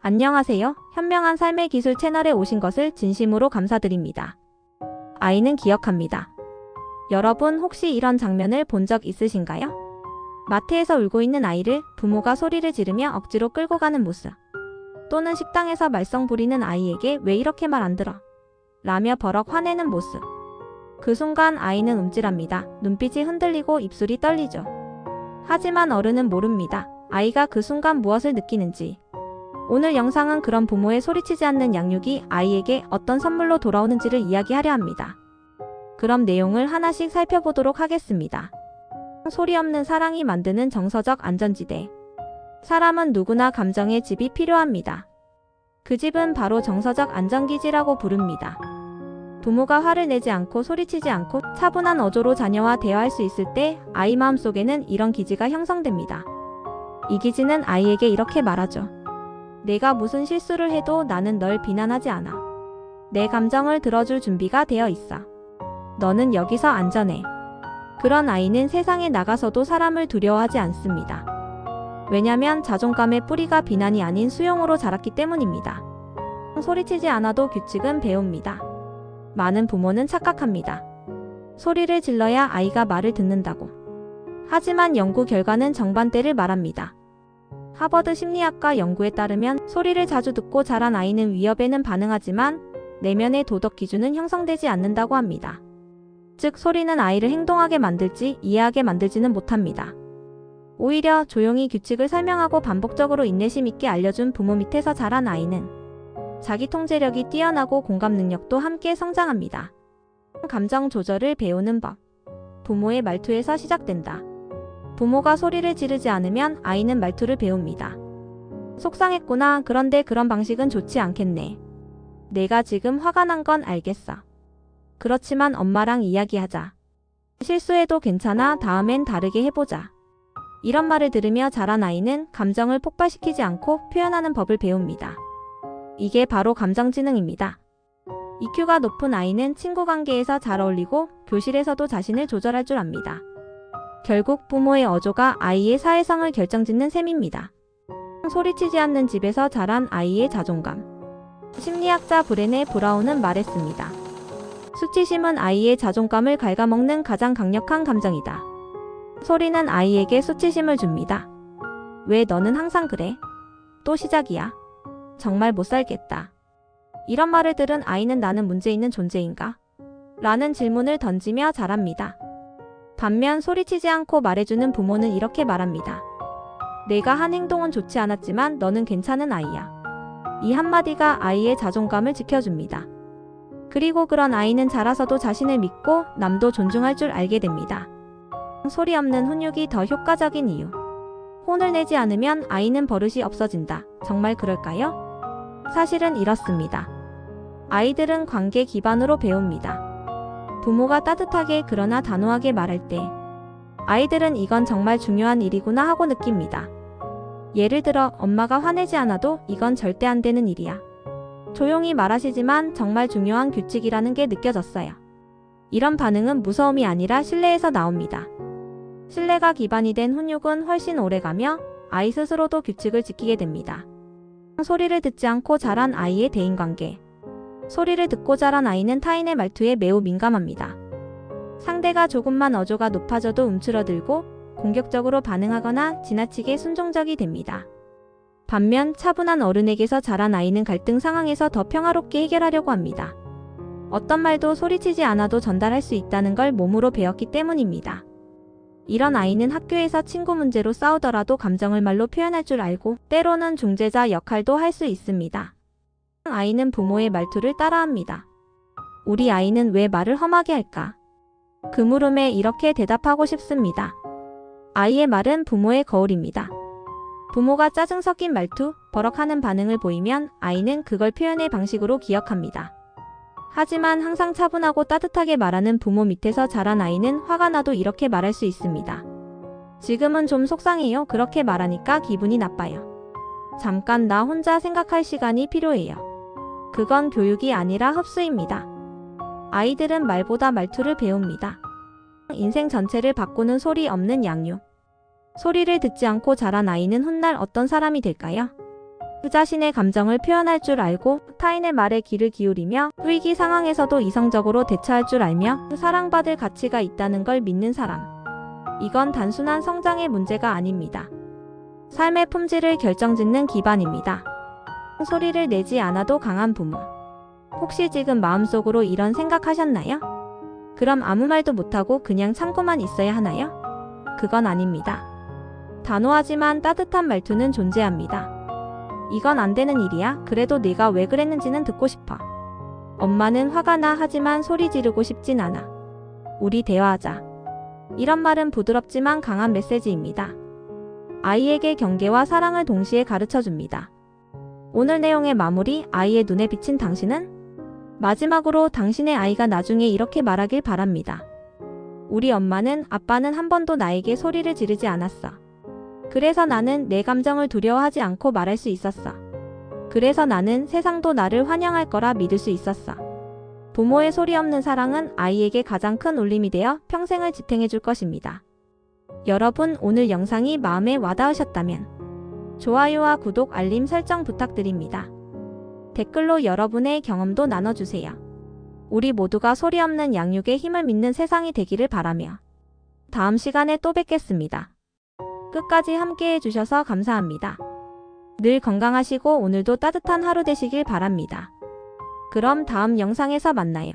안녕하세요. 현명한 삶의 기술 채널에 오신 것을 진심으로 감사드립니다. 아이는 기억합니다. 여러분 혹시 이런 장면을 본 적 있으신가요? 마트에서 울고 있는 아이를 부모가 소리를 지르며 억지로 끌고 가는 모습. 또는 식당에서 말썽 부리는 아이에게 왜 이렇게 말 안 들어? 라며 버럭 화내는 모습. 그 순간 아이는 움찔합니다. 눈빛이 흔들리고 입술이 떨리죠. 하지만 어른은 모릅니다. 아이가 그 순간 무엇을 느끼는지. 오늘 영상은 그런 부모의 소리치지 않는 양육이 아이에게 어떤 선물로 돌아오는지를 이야기하려 합니다. 그럼 내용을 하나씩 살펴보도록 하겠습니다. 소리 없는 사랑이 만드는 정서적 안전지대. 사람은 누구나 감정의 집이 필요합니다. 그 집은 바로 정서적 안전기지라고 부릅니다. 부모가 화를 내지 않고 소리치지 않고 차분한 어조로 자녀와 대화할 수 있을 때 아이 마음속에는 이런 기지가 형성됩니다. 이 기지는 아이에게 이렇게 말하죠. 내가 무슨 실수를 해도 나는 널 비난하지 않아. 내 감정을 들어줄 준비가 되어 있어. 너는 여기서 안전해. 그런 아이는 세상에 나가서도 사람을 두려워하지 않습니다. 왜냐면 자존감의 뿌리가 비난이 아닌 수용으로 자랐기 때문입니다. 소리치지 않아도 규칙은 배웁니다. 많은 부모는 착각합니다. 소리를 질러야 아이가 말을 듣는다고. 하지만 연구 결과는 정반대를 말합니다. 하버드 심리학과 연구에 따르면 소리를 자주 듣고 자란 아이는 위협에는 반응하지만 내면의 도덕 기준은 형성되지 않는다고 합니다. 즉 소리는 아이를 행동하게 만들지 이해하게 만들지는 못합니다. 오히려 조용히 규칙을 설명하고 반복적으로 인내심 있게 알려준 부모 밑에서 자란 아이는 자기 통제력이 뛰어나고 공감 능력도 함께 성장합니다. 감정 조절을 배우는 법. 부모의 말투에서 시작된다. 부모가 소리를 지르지 않으면 아이는 말투를 배웁니다. 속상했구나. 그런데 그런 방식은 좋지 않겠네. 내가 지금 화가 난 건 알겠어. 그렇지만 엄마랑 이야기하자. 실수해도 괜찮아. 다음엔 다르게 해보자. 이런 말을 들으며 자란 아이는 감정을 폭발시키지 않고 표현하는 법을 배웁니다. 이게 바로 감정지능입니다. EQ가 높은 아이는 친구 관계에서 잘 어울리고 교실에서도 자신을 조절할 줄 압니다. 결국 부모의 어조가 아이의 사회성을 결정짓는 셈입니다. 소리치지 않는 집에서 자란 아이의 자존감. 심리학자 브레네 브라운은 말했습니다. 수치심은 아이의 자존감을 갉아먹는 가장 강력한 감정이다. 소리는 아이에게 수치심을 줍니다. 왜 너는 항상 그래? 또 시작이야. 정말 못 살겠다. 이런 말을 들은 아이는 나는 문제 있는 존재인가? 라는 질문을 던지며 자랍니다. 반면 소리치지 않고 말해주는 부모는 이렇게 말합니다. 내가 한 행동은 좋지 않았지만 너는 괜찮은 아이야. 이 한마디가 아이의 자존감을 지켜줍니다. 그리고 그런 아이는 자라서도 자신을 믿고 남도 존중할 줄 알게 됩니다. 소리 없는 훈육이 더 효과적인 이유. 혼을 내지 않으면 아이는 버릇이 없어진다. 정말 그럴까요? 사실은 이렇습니다. 아이들은 관계 기반으로 배웁니다. 부모가 따뜻하게 그러나 단호하게 말할 때 아이들은 이건 정말 중요한 일이구나 하고 느낍니다. 예를 들어 엄마가 화내지 않아도 이건 절대 안 되는 일이야. 조용히 말하시지만 정말 중요한 규칙이라는 게 느껴졌어요. 이런 반응은 무서움이 아니라 신뢰에서 나옵니다. 신뢰가 기반이 된 훈육은 훨씬 오래가며 아이 스스로도 규칙을 지키게 됩니다. 소리를 듣지 않고 자란 아이의 대인관계. 소리를 듣고 자란 아이는 타인의 말투에 매우 민감합니다. 상대가 조금만 어조가 높아져도 움츠러들고 공격적으로 반응하거나 지나치게 순종적이 됩니다. 반면 차분한 어른에게서 자란 아이는 갈등 상황에서 더 평화롭게 해결하려고 합니다. 어떤 말도 소리치지 않아도 전달할 수 있다는 걸 몸으로 배웠기 때문입니다. 이런 아이는 학교에서 친구 문제로 싸우더라도 감정을 말로 표현할 줄 알고 때로는 중재자 역할도 할 수 있습니다. 아이는 부모의 말투를 따라합니다. 우리 아이는 왜 말을 험하게 할까? 그 물음에 이렇게 대답하고 싶습니다. 아이의 말은 부모의 거울입니다. 부모가 짜증 섞인 말투, 버럭하는 반응을 보이면 아이는 그걸 표현의 방식으로 기억합니다. 하지만 항상 차분하고 따뜻하게 말하는 부모 밑에서 자란 아이는 화가 나도 이렇게 말할 수 있습니다. 지금은 좀 속상해요. 그렇게 말하니까 기분이 나빠요. 잠깐 나 혼자 생각할 시간이 필요해요. 그건 교육이 아니라 흡수입니다. 아이들은 말보다 말투를 배웁니다. 인생 전체를 바꾸는 소리 없는 양육. 소리를 듣지 않고 자란 아이는 훗날 어떤 사람이 될까요? 그 자신의 감정을 표현할 줄 알고 타인의 말에 귀를 기울이며 위기 상황에서도 이성적으로 대처할 줄 알며 사랑받을 가치가 있다는 걸 믿는 사람. 이건 단순한 성장의 문제가 아닙니다. 삶의 품질을 결정짓는 기반입니다. 소리를 내지 않아도 강한 부모. 혹시 지금 마음속으로 이런 생각하셨나요? 그럼 아무 말도 못하고 그냥 참고만 있어야 하나요? 그건 아닙니다. 단호하지만 따뜻한 말투는 존재합니다. 이건 안 되는 일이야. 그래도 네가 왜 그랬는지는 듣고 싶어. 엄마는 화가 나. 하지만 소리 지르고 싶진 않아. 우리 대화하자. 이런 말은 부드럽지만 강한 메시지입니다. 아이에게 경계와 사랑을 동시에 가르쳐 줍니다. 오늘 내용의 마무리. 아이의 눈에 비친 당신은? 마지막으로 당신의 아이가 나중에 이렇게 말하길 바랍니다. 우리 엄마는, 아빠는 한 번도 나에게 소리를 지르지 않았어. 그래서 나는 내 감정을 두려워하지 않고 말할 수 있었어. 그래서 나는 세상도 나를 환영할 거라 믿을 수 있었어. 부모의 소리 없는 사랑은 아이에게 가장 큰 울림이 되어 평생을 지탱해 줄 것입니다. 여러분, 오늘 영상이 마음에 와닿으셨다면 좋아요와 구독, 알림 설정 부탁드립니다. 댓글로 여러분의 경험도 나눠주세요. 우리 모두가 소리 없는 양육의 힘을 믿는 세상이 되기를 바라며 다음 시간에 또 뵙겠습니다. 끝까지 함께 해주셔서 감사합니다. 늘 건강하시고 오늘도 따뜻한 하루 되시길 바랍니다. 그럼 다음 영상에서 만나요.